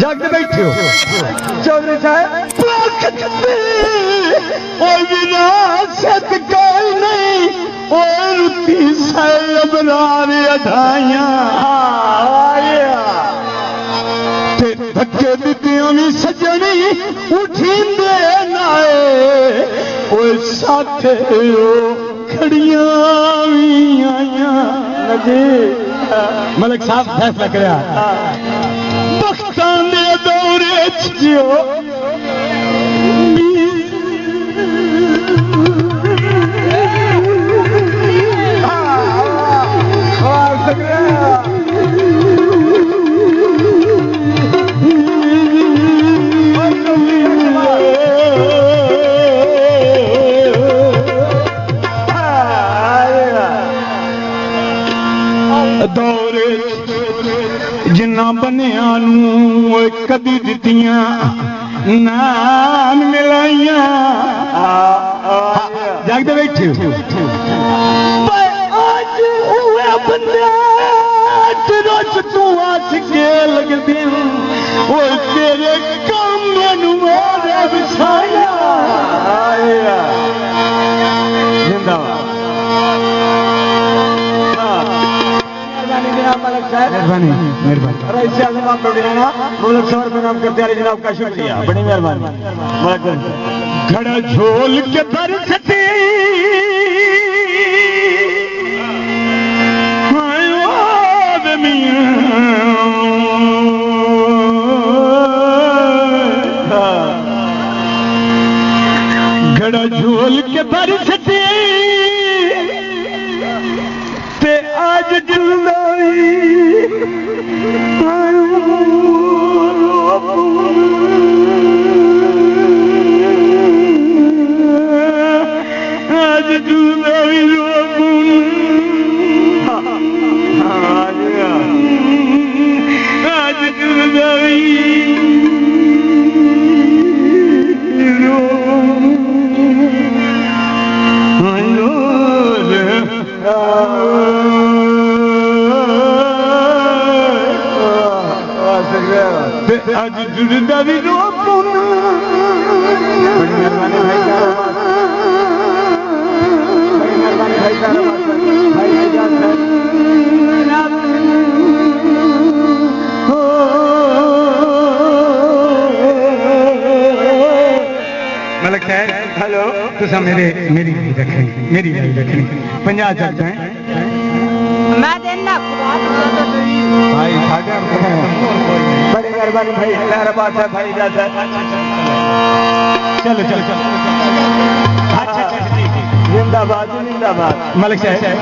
जागते बैठे हो चौधरी साहब विरासत कोई नहीं और अधाइया धक्के दितियों भी सजनी उठींदे नाए साथ खड़िया भी आइया मलिक साहब फैसला कराया बख्तां दे दौरे जियो दौरे जिन्ना बनिया कदी दितियां नाम मिलाइया जागते बैठे आज हुए बंदा तू आस के लगती वो तेरे काम बिछाया मेहरबानी मुल्क समर्पण करते हैं जनाब का शुक्रिया बड़ी मेहरबानी घड़ा झोल के बरसते घड़ा झोल के बरसते ते आज जिंदाई आज जिंदाई आज जिंदाई आज जुड़दा भी रो बड़ी मेहरबानी भाई मलिक साहब हेलो तुसा मेरी रखनी मेरी रखनी 50 चल जाए मैं देना भाई बड़ी मेहरबानी भाई मेहरबान है भाई चलो चलो चलो जिंदाबाद जिंदाबाद मलिक साहब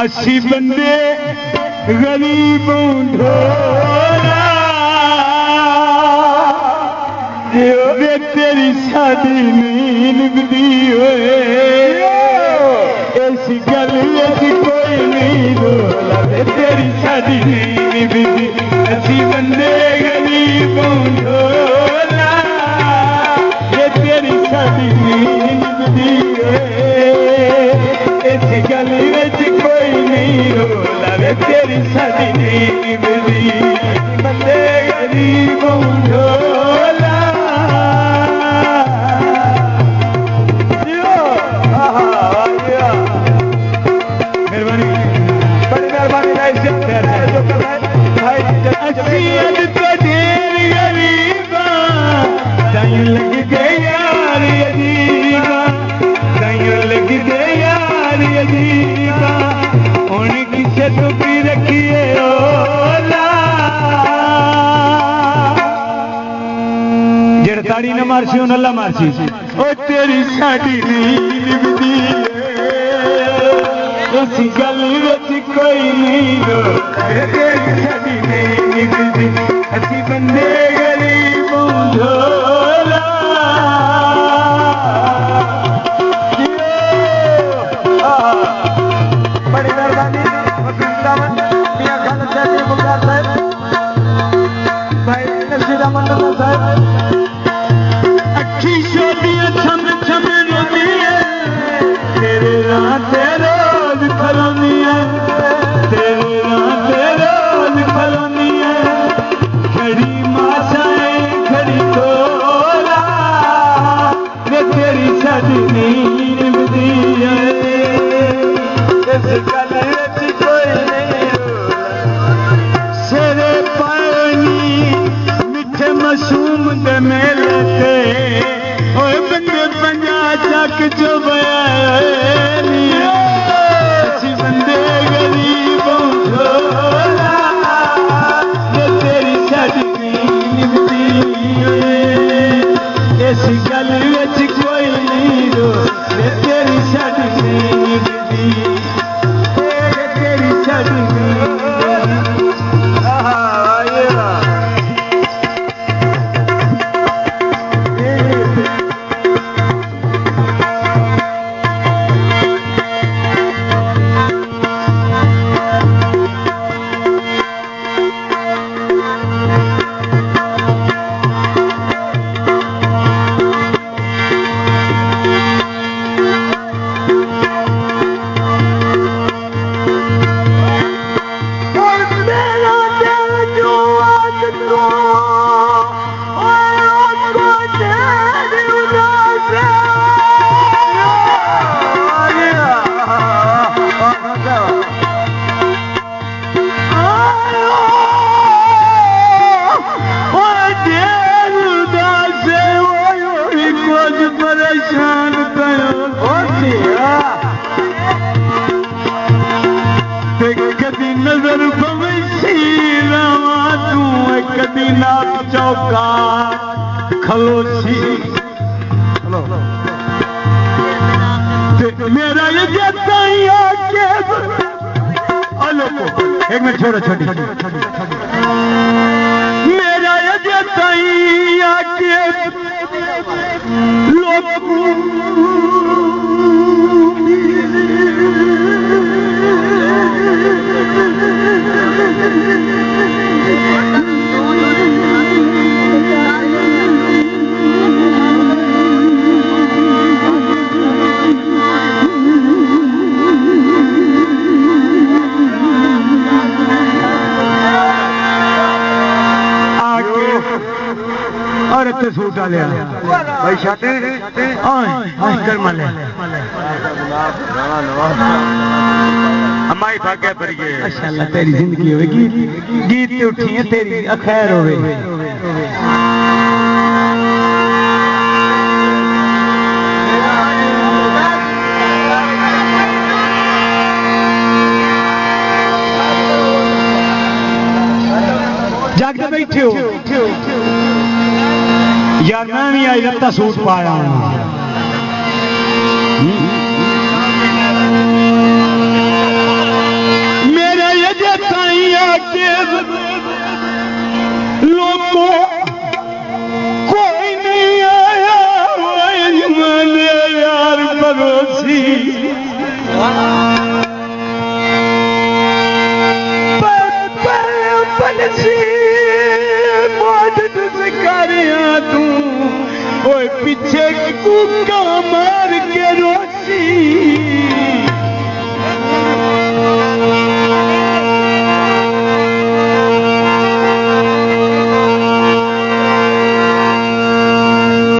80 बंदे गरीबों ढोला वे तेरी शादी नहीं निभदी होए ऐसी गल कोई नहीं बोला तेरी शादी नहीं निभदी 80 बंदे गरीबों ढोला ये तेरी शादी नहीं निभदी ऐसी गल कोई नहीं बोला तेरी शादी नहीं निभदी बंदे गरीबों ढोला लग गए यार अजीबा लग गए यार अजीबा उनकी छतुपी रखिए ओला जेड़ ताड़ी न मारसी उन अल्लाह मारसी ओ तेरी साड़ी नहीं निभदी इस गल विच कोई नहीं रो तेरी साडी नहीं निभदी असी बंदे गरीबों झोला बड़ी मेहरबानी मियां खालिद साहब मुख्तार साहब भाई नसीर अहमद साहब अखी शोदियां छम छम रोदी है तेरे रात रोज खलोनी है तेरे रात रोज खलोनी है खड़ी माशाए खड़ी तोला वे तेरी शादी नहीं निभदी है इस गल विच कोई नहीं सेरे पानी मिठे मासूम दे मेले ते ओए बंदे पंजा चक जो बयानी असी बंदे गरीबों झोला ये तेरी साडी नहीं निभदी इस गल विच कोई नहीं रो ये तेरी साडी नहीं निभदी तेरी साडी नहीं खलोसी मेरा ये जैसा ही आके एक मिनट छोड़ो छोटी मेरा ये जैसा ही आके लोग सूट आ लिया भाई शाते कर माले अम्माई भाग्य परिए माशाअल्लाह तेरी जिंदगी होगी गीत ते उठी है तेरी खैर होवे जागते बैठे हो यार मैं भी आई रत्ता सूट पाया मेरा ये जैसा ही आके लोगों कोई नहीं आया मैंने यार पड़ोसी पीछे कुका